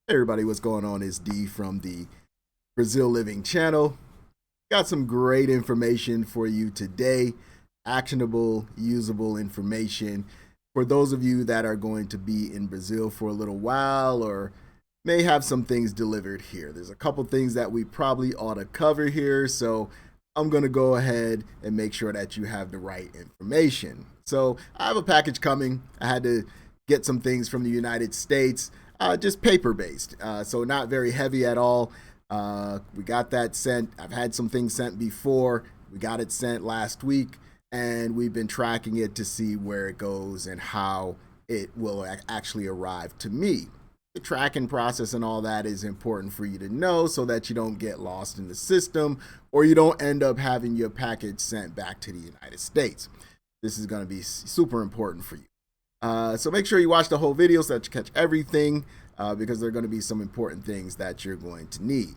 Hey everybody, what's going on? It's D from the Brazil Living channel. Got some great information for you today. Actionable, usable information for those of you that are going to be in Brazil for a little while or may have some things delivered here. There's a couple things that we probably ought to cover here, so I'm going to go ahead and make sure that you have the right information. So I have a package coming. I had to get some things from the United States, just paper based, so not very heavy at all. We got that sent. I've had some things sent before. We got it sent last week, and we've been tracking it to see where it goes and how it will actually arrive to me. The tracking process and all that is important for you to know so that you don't get lost in the system or you don't end up having your package sent back to the United States. This is going to be super important for you. So make sure you watch the whole video so that you catch everything, because there are going to be some important things that you're going to need.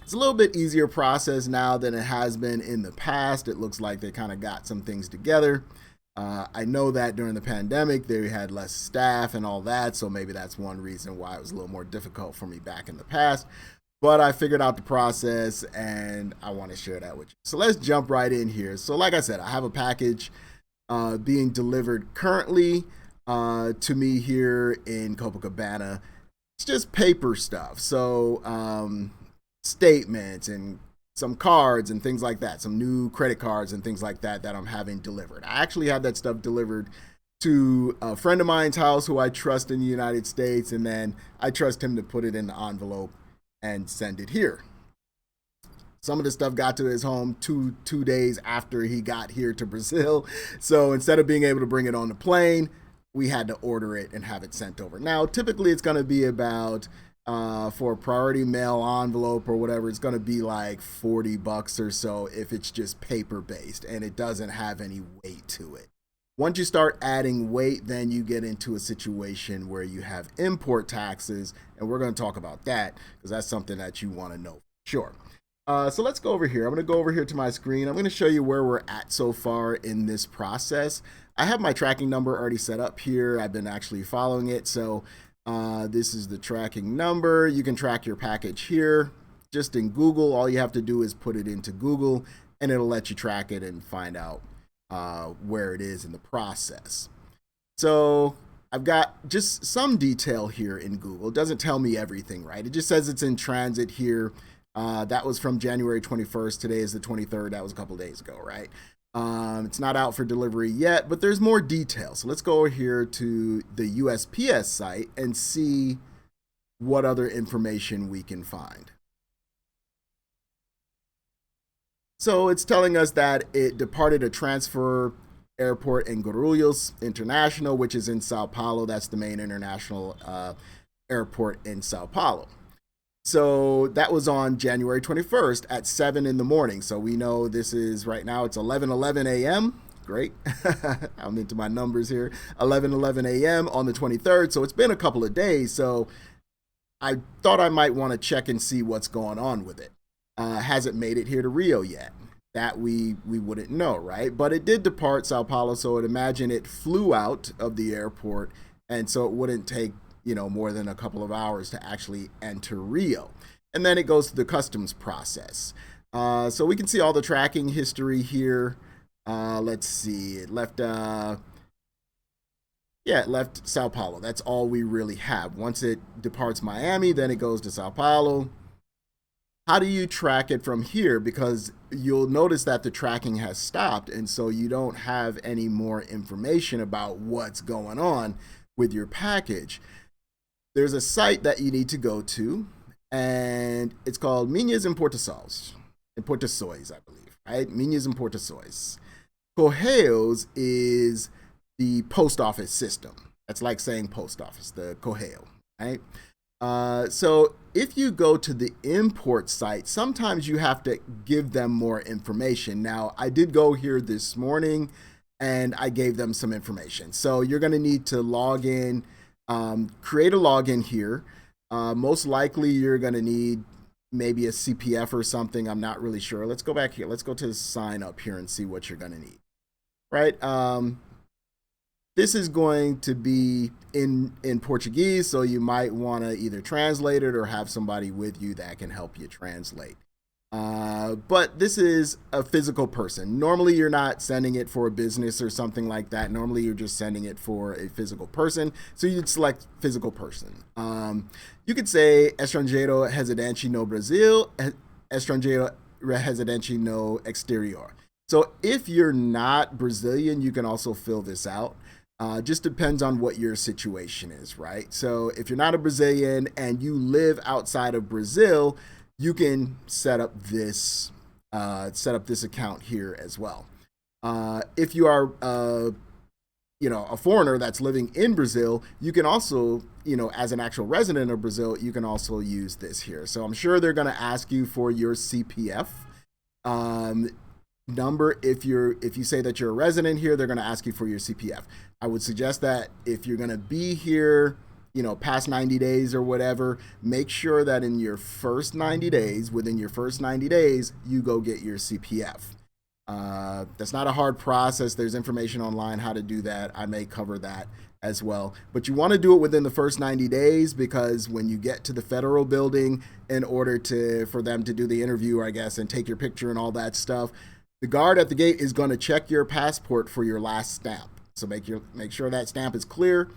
It's a little bit easier process now than it has been in the past. It looks like they kind of got some things together. I know that during the pandemic they had less staff and all that, so maybe that's one reason why it was a little more difficult for me back in the past. But I figured out the process and I want to share that with you. So let's jump right in here. So like I said, I have a package being delivered currently to me here in Copacabana. It's just paper stuff. So statements and some cards and things like that, some new credit cards and things like that that I'm having delivered. I actually had that stuff delivered to a friend of mine's house who I trust in the United States, and then I trust him to put it in the envelope and send it here. Some of the stuff got to his home two days after he got here to Brazil. So instead of being able to bring it on the plane, we had to order it and have it sent over. Now, typically it's going to be about for a priority mail envelope or whatever, it's going to be like $40 or so if it's just paper based and it doesn't have any weight to it. Once you start adding weight, then you get into a situation where you have import taxes, and we're going to talk about that because that's something that you want to know for sure. So let's go over here. I'm going to go over here to my screen. I'm going to show you where we're at so far in this process. I have my tracking number already set up here. I've been actually following it. So this is the tracking number. You can track your package here just in Google. All you have to do is put it into Google and it'll let you track it and find out where it is in the process. So I've got just some detail here in Google. It doesn't tell me everything, right? It just says it's in transit here. That was from January 21st. Today is the 23rd. That was a couple days ago, right? It's not out for delivery yet, but there's more detail. So let's go over here to the USPS site and see what other information we can find. So it's telling us that it departed a transfer airport in Guarulhos International, which is in Sao Paulo. That's the main international airport in Sao Paulo. So that was on January 21st at 7 in the morning. So we know this is right now, it's 11:11 a.m. Great. I'm into my numbers here. 11:11 a.m. on the 23rd. So it's been a couple of days. So I thought I might want to check and see what's going on with it. Hasn't made it here to Rio yet. That we wouldn't know, right? But it did depart Sao Paulo. So I'd imagine it flew out of the airport. And so it wouldn't take more than a couple of hours to actually enter Rio. And then it goes to the customs process. So we can see all the tracking history here. Let's see, it left Sao Paulo. That's all we really have. Once it departs Miami, then it goes to Sao Paulo. How do you track it from here? Because you'll notice that the tracking has stopped, and so you don't have any more information about what's going on with your package. There's a site that you need to go to, and it's called Minhas Inmportacoes, I believe, right? Minhas Inmportacoes. Correios is the post office system. That's like saying post office, the Correio, right? So if you go to the import site, sometimes you have to give them more information. Now, I did go here this morning, and I gave them some information. So you're going to need to log in. Create a login here. Most likely you're going to need maybe a CPF or something. I'm not really sure. Let's go back here. Let's go to sign up here and see what you're going to need. Right. This is going to be in Portuguese, so you might want to either translate it or have somebody with you that can help you translate. But this is a physical person. Normally, you're not sending it for a business or something like that. Normally, you're just sending it for a physical person. So you'd select physical person. You could say estrangeiro residente no Brasil, estrangeiro residente no exterior. So if you're not Brazilian, you can also fill this out. Just depends on what your situation is, right? So if you're not a Brazilian and you live outside of Brazil, you can set up this account here as well. If you are a foreigner that's living in Brazil, you can also, as an actual resident of Brazil, you can also use this here. So I'm sure they're going to ask you for your CPF number. If you say that you're a resident here, they're going to ask you for your CPF. I would suggest that if you're going to be here, past 90 days or whatever, make sure that within your first 90 days, you go get your CPF. That's not a hard process. There's information online how to do that. I may cover that as well. But you want to do it within the first 90 days because when you get to the federal building, in order for them to do the interview, I guess, and take your picture and all that stuff, the guard at the gate is going to check your passport for your last stamp. So make sure that stamp is clear.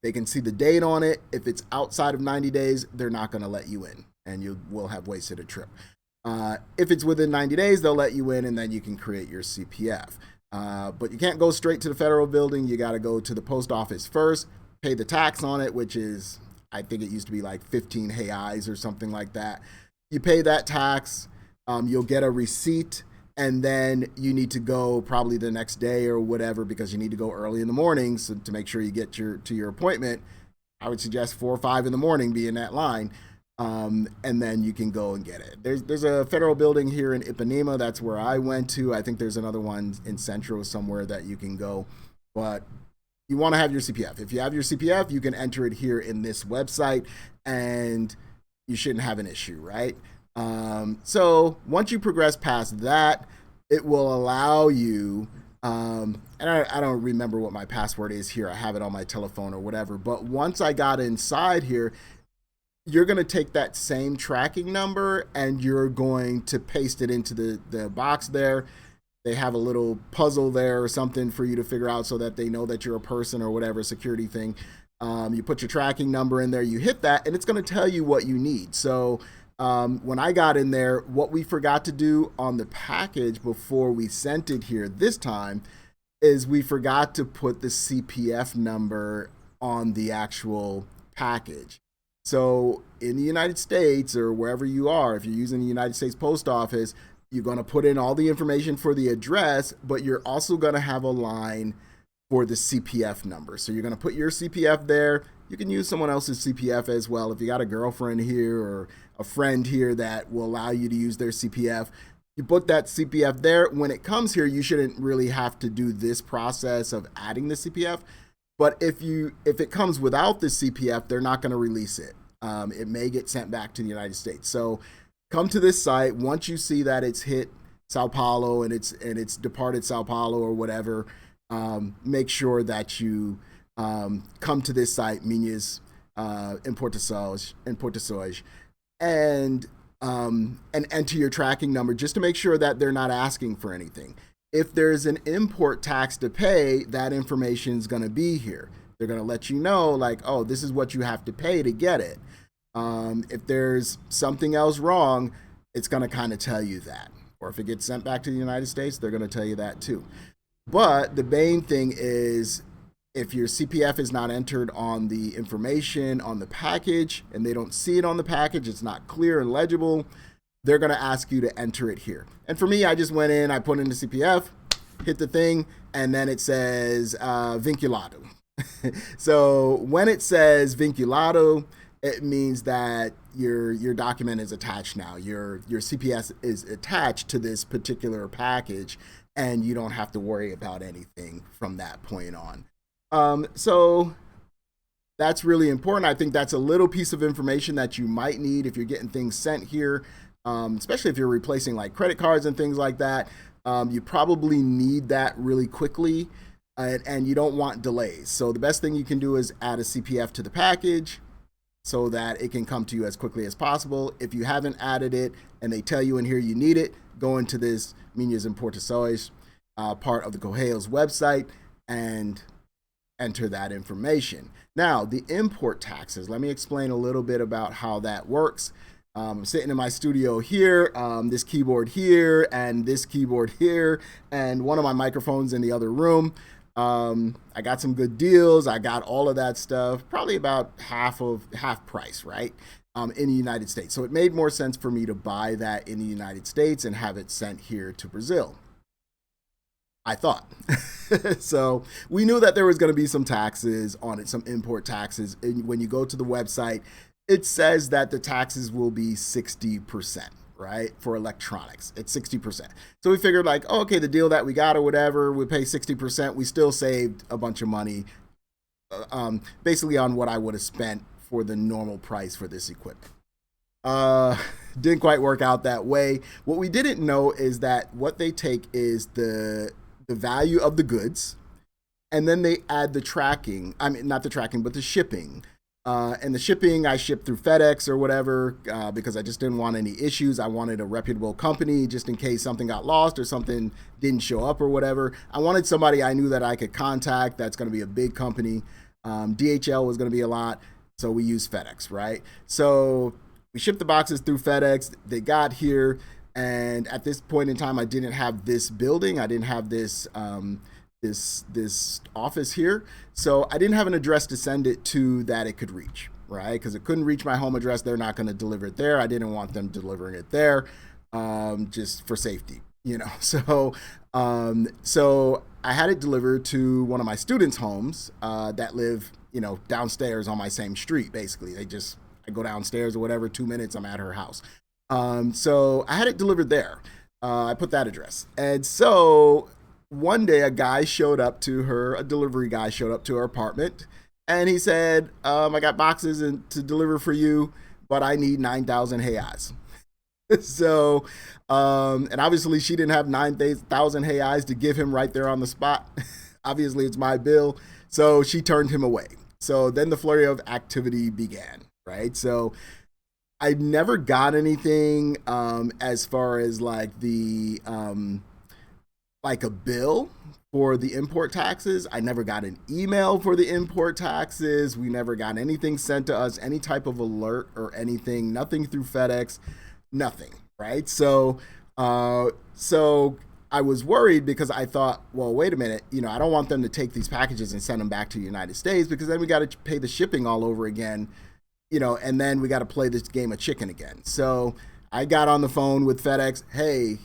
They can see the date on it. If it's outside of 90 days, they're not going to let you in, and you will have wasted a trip. If it's within 90 days, they'll let you in, and then you can create your CPF. But you can't go straight to the federal building. You got to go to the post office first, pay the tax on it, which is, I think it used to be like 15 reais or something like that. You pay that tax. You'll get a receipt. And then you need to go probably the next day or whatever because you need to go early in the morning to make sure you get to your appointment. I would suggest 4 or 5 in the morning be in that line, and then you can go and get it. There's a federal building here in Ipanema. That's where I went to. I think there's another one in Central somewhere that you can go. But you want to have your CPF. If you have your CPF, you can enter it here in this website, and you shouldn't have an issue, right? So once you progress past that, it will allow you, and I don't remember what my password is here. I have it on my telephone or whatever. But once I got inside here, you're going to take that same tracking number and you're going to paste it into the box there. They have a little puzzle there or something for you to figure out so that they know that you're a person or whatever, security thing. You put your tracking number in there, you hit that, and it's going to tell you what you need. So when I got in there, what we forgot to do on the package before we sent it here this time is we forgot to put the CPF number on the actual package. So in the United States or wherever you are, if you're using the United States Post Office, you're going to put in all the information for the address, but you're also going to have a line for the CPF number. So you're going to put your CPF there. You can use someone else's CPF as well. If you got a girlfriend here or a friend here that will allow you to use their CPF, you put that CPF there. When it comes here, you shouldn't really have to do this process of adding the CPF. But if it comes without the CPF, they're not going to release it. It may get sent back to the United States. So come to this site. Once you see that it's hit Sao Paulo and it's departed Sao Paulo or whatever, make sure that you come to this site, Minhas Inmportacoes, and enter your tracking number just to make sure that they're not asking for anything. If there's an import tax to pay, that information is going to be here. They're going to let you know, like, oh, this is what you have to pay to get it. If there's something else wrong, it's going to kind of tell you that. Or if it gets sent back to the United States, they're going to tell you that too. But the main thing is, if your CPF is not entered on the information on the package and they don't see it on the package, it's not clear and legible, they're going to ask you to enter it here. And for me, I just went in, I put in the CPF, hit the thing, and then it says vinculado. So when it says vinculado, it means that your document is attached now. Your CPF is attached to this particular package, and you don't have to worry about anything from that point on. So that's really important. I think that's a little piece of information that you might need if you're getting things sent here, especially if you're replacing like credit cards and things like that. You probably need that really quickly. and you don't want delays. So the best thing you can do is add a CPF to the package so that it can come to you as quickly as possible. If you haven't added it and they tell you in here you need it, go into this Minhas Inmportacoes part of the Correios website and enter that information. Now, the import taxes, let me explain a little bit about how that works. I'm sitting in my studio here, this keyboard here, and this keyboard here, and one of my microphones in the other room. I got some good deals. I got all of that stuff, probably about half price, right? In the United States. So it made more sense for me to buy that in the United States and have it sent here to Brazil. I thought. So we knew that there was going to be some taxes on it, some import taxes. And when you go to the website, it says that the taxes will be 60%, right? For electronics, it's 60%. So we figured like, oh, okay, the deal that we got or whatever, we pay 60%. We still saved a bunch of money, basically on what I would have spent for the normal price for this equipment. Didn't quite work out that way. What we didn't know is that what they take is the value of the goods, and then they add the tracking. I mean, not the tracking, but the shipping. And the shipping I shipped through FedEx or whatever because I just didn't want any issues. I wanted a reputable company just in case something got lost or something didn't show up or whatever. I wanted somebody I knew that I could contact that's going to be a big company. DHL was going to be a lot, so we used FedEx, right? So we shipped the boxes through FedEx. They got here, and at this point in time, I didn't have this building. I didn't have this this office here, so I didn't have an address to send it to that it could reach, right? Because it couldn't reach my home address. They're not going to deliver it there. I didn't want them delivering it there, just for safety, you know. So I had it delivered to one of my students' homes that live, you know, downstairs on my same street. Basically, I go downstairs or whatever, 2 minutes, I'm at her house. So I had it delivered there. I put that address. And so one day a delivery guy showed up to her apartment, and he said, I got boxes to deliver for you, but I need 9,000 reais. So, and obviously she didn't have 9,000 reais to give him right there on the spot. Obviously it's my bill. So she turned him away. So then the flurry of activity began, right? So I never got anything as far as like the like a bill for the import taxes. I never got an email for the import taxes. We never got anything sent to us, any type of alert or anything, nothing through FedEx, nothing, right? So I was worried because I thought, well, wait a minute, you know, I don't want them to take these packages and send them back to the United States, because then we got to pay the shipping all over again, you know, and then we got to play this game of chicken again. So I got on the phone with FedEx. Hey,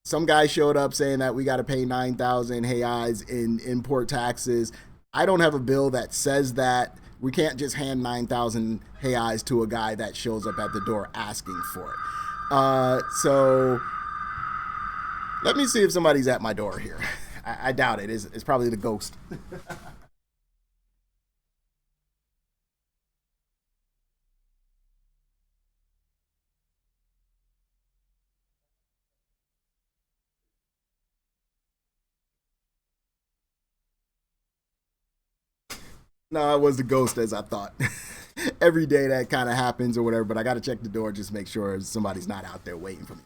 some guy showed up saying that we got to pay 9,000 reais in import taxes. I don't have a bill that says that. We can't just hand 9,000 reais to a guy that shows up at the door asking for it. So let me see if somebody's at my door here. I doubt it. It's probably the ghost. No, it was the ghost, as I thought. Every day that kind of happens or whatever, but I got to check the door, just make sure somebody's not out there waiting for me.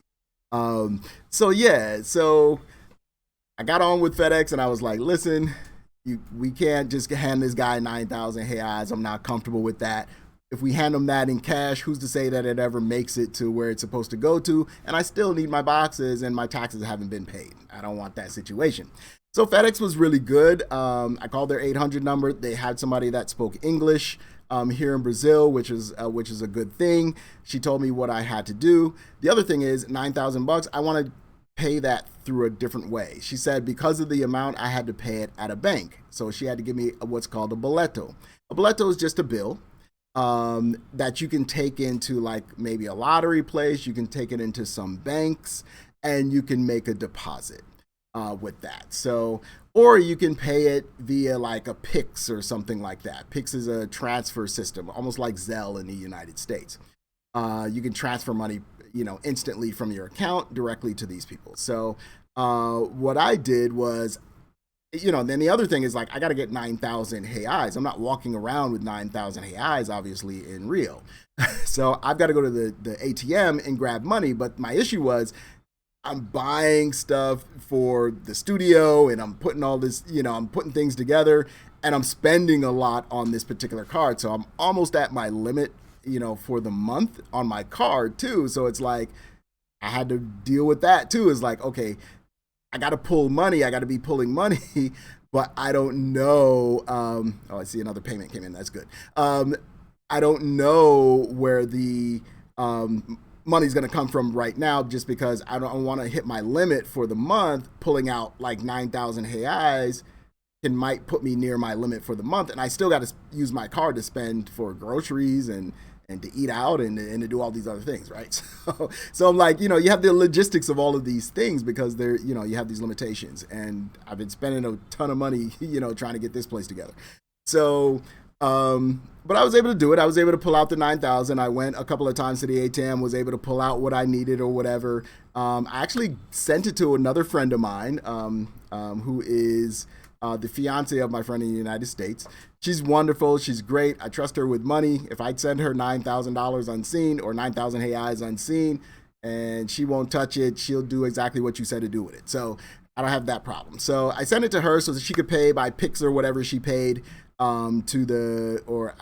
So yeah, so I got on with FedEx and I was like, listen, we can't just hand this guy 9,000 reais. I'm not comfortable with that. If we hand him that in cash, who's to say that it ever makes it to where it's supposed to go to? And I still need my boxes and my taxes haven't been paid. I don't want that situation. So FedEx was really good. I called their 800 number. They had somebody that spoke English here in Brazil, which is a good thing. She told me what I had to do. The other thing is 9,000 bucks. I want to pay that through a different way. She said because of the amount, I had to pay it at a bank. So she had to give me what's called a boleto. A boleto is just a bill that you can take into like maybe a lottery place. You can take it into some banks and you can make a deposit with that. So, or you can pay it via like a Pix or something like that. Pix is a transfer system, almost like Zelle in the United States. You can transfer money, you know, instantly from your account directly to these people. So what I did was then the other thing is like I got to get 9,000 reais. I'm not walking around with 9,000 reais, obviously, in Rio. So I've got to go to the ATM and grab money. But my issue was I'm buying stuff for the studio and I'm putting all this, I'm putting things together and I'm spending a lot on this particular card. So I'm almost at my limit, for the month on my card too. So it's like I had to deal with that too. It's like, okay, I got to pull money. I got to be pulling money, but I don't know. Oh, I see another payment came in. That's good. I don't know where the money's going to come from right now, just because I don't want to hit my limit for the month. Pulling out like 9,000 reais might put me near my limit for the month, and I still got to use my card to spend for groceries and to eat out and to do all these other things, right? So I'm like, you have the logistics of all of these things because they're, you have these limitations, and I've been spending a ton of money, trying to get this place together. So, but I was able to do it. I was able to pull out the 9,000. I went a couple of times to the ATM, was able to pull out what I needed or whatever. I actually sent it to another friend of mine, who is the fiance of my friend in the United States. She's wonderful. She's great. I trust her with money. If I'd send her $9,000 unseen or 9,000 reais unseen and she won't touch it, she'll do exactly what you said to do with it. So I don't have that problem. So I sent it to her so that she could pay by Pix or whatever she paid to the, or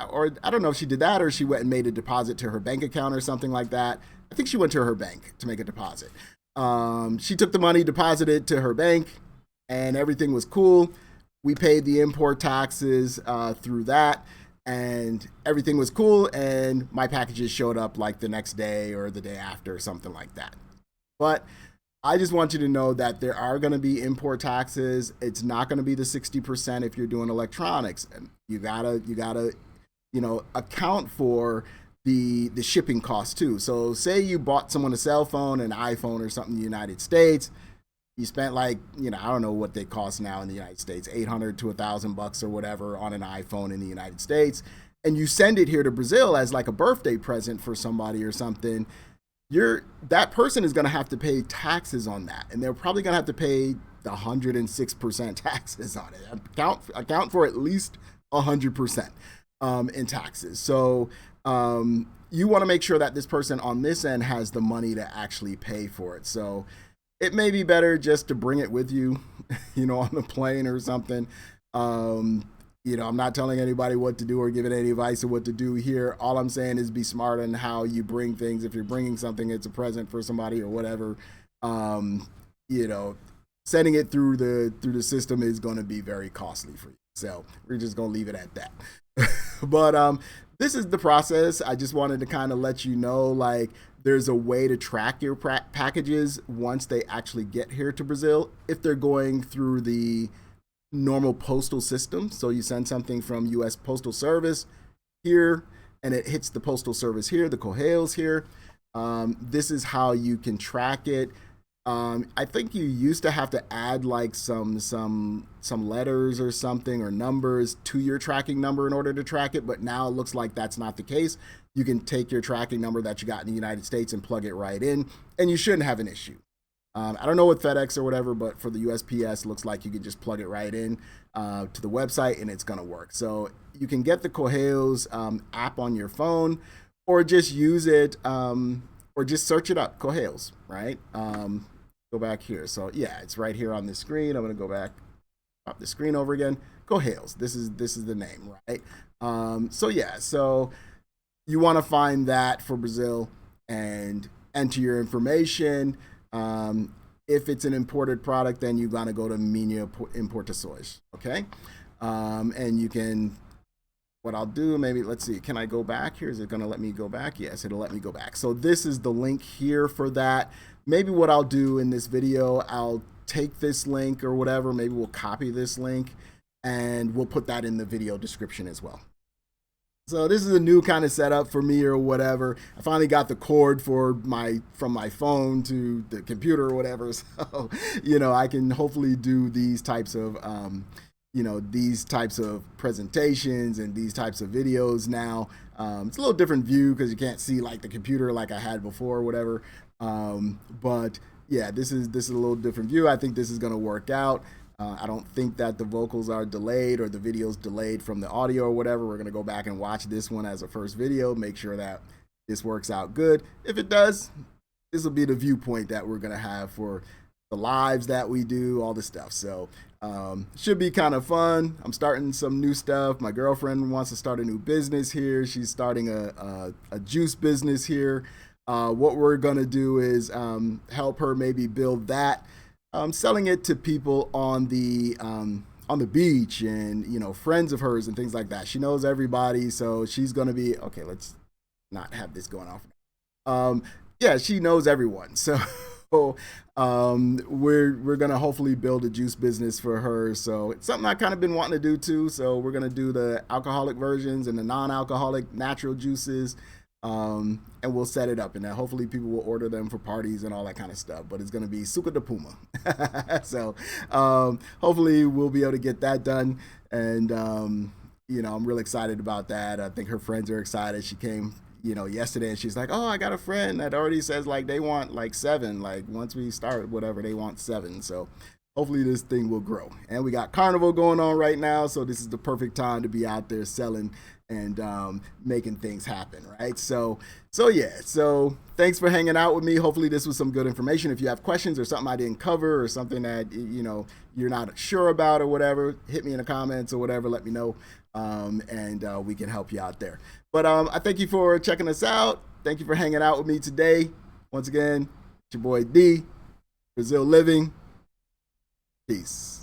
I don't know if she did that or she went and made a deposit to her bank account or something like that. I think she went to her bank to make a deposit. She took the money, deposited to her bank, and everything was cool. We paid the import taxes through that, and everything was cool, and my packages showed up like the next day or the day after or something like that. But I just want you to know that there are going to be import taxes. It's not going to be the 60% if you're doing electronics. You gotta account for the shipping costs too. So say you bought someone a cell phone, an iPhone or something in the United States. You spent like, I don't know what they cost now in the United States, 800 to $1,000 or whatever on an iPhone in the United States. And you send it here to Brazil as like a birthday present for somebody or something. That person is going to have to pay taxes on that. And they're probably going to have to pay the 106% taxes on it. Account for at least 100% in taxes. So you want to make sure that this person on this end has the money to actually pay for it. So it may be better just to bring it with you, on the plane or something. I'm not telling anybody what to do or giving any advice on what to do here. All I'm saying is be smart on how you bring things. If you're bringing something, it's a present for somebody or whatever. Sending it through the system is going to be very costly for you. So we're just going to leave it at that. But this is the process. I just wanted to kind of let you know, like, there's a way to track your packages once they actually get here to Brazil if they're going through the normal postal system. So you send something from U.S. Postal Service here and it hits the postal service here, the Correios here. This is how you can track it. I think you used to have to add like some letters or something or numbers to your tracking number in order to track it, but now it looks like that's not the case. You can take your tracking number that you got in the United States and plug it right in, and you shouldn't have an issue. I don't know with FedEx or whatever, but for the USPS, it looks like you can just plug it right in to the website and it's going to work. So you can get the Correios app on your phone or just use it or just search it up, Correios, right? Go back here. So yeah, it's right here on the screen. I'm going to go back, pop the screen over again. Correios. This is the name, right? So you want to find that for Brazil and enter your information. If it's an imported product, then you're going to go to Minhas Inportacoes, okay? And you can, what I'll do, maybe, let's see, can I go back here? Is it going to let me go back? Yes, it'll let me go back. So this is the link here for that. Maybe what I'll do in this video, I'll take this link or whatever, maybe we'll copy this link and we'll put that in the video description as well. So this is a new kind of setup for me or whatever. I finally got the cord from my phone to the computer or whatever. So, I can hopefully do these types of, presentations and these types of videos now. It's a little different view because you can't see like the computer like I had before or whatever. But yeah, this is a little different view. I think this is going to work out. I don't think that the vocals are delayed or the video's delayed from the audio or whatever. We're going to go back and watch this one as a first video, make sure that this works out good. If it does, this will be the viewpoint that we're going to have for the lives that we do, all this stuff. So should be kind of fun. I'm starting some new stuff. My girlfriend wants to start a new business here. She's starting a juice business here. What we're going to do is help her maybe build that. Selling it to people on the beach and, you know, friends of hers and things like that. She knows everybody, so she's gonna be okay. Let's not have this going off. Yeah, she knows everyone, so we're gonna hopefully build a juice business for her. So it's something I kind of been wanting to do too. So we're gonna do the alcoholic versions and the non-alcoholic natural juices. And we'll set it up, and then hopefully people will order them for parties and all that kind of stuff. But it's going to be suca de puma. So hopefully we'll be able to get that done. And, you know, I'm really excited about that. I think her friends are excited. She came, you know, yesterday, and she's like, oh, I got a friend that already says like they want like 7. Like once we start whatever, they want 7. So hopefully this thing will grow. And we got carnival going on right now, so this is the perfect time to be out there selling and making things happen, right? So yeah. So thanks for hanging out with me. Hopefully this was some good information. If you have questions or something I didn't cover or something that, you know, you're not sure about or whatever, hit me in the comments or whatever. Let me know, and we can help you out there. But I thank you for checking us out. Thank you for hanging out with me today. Once again, it's your boy D, Brazil Living. Peace.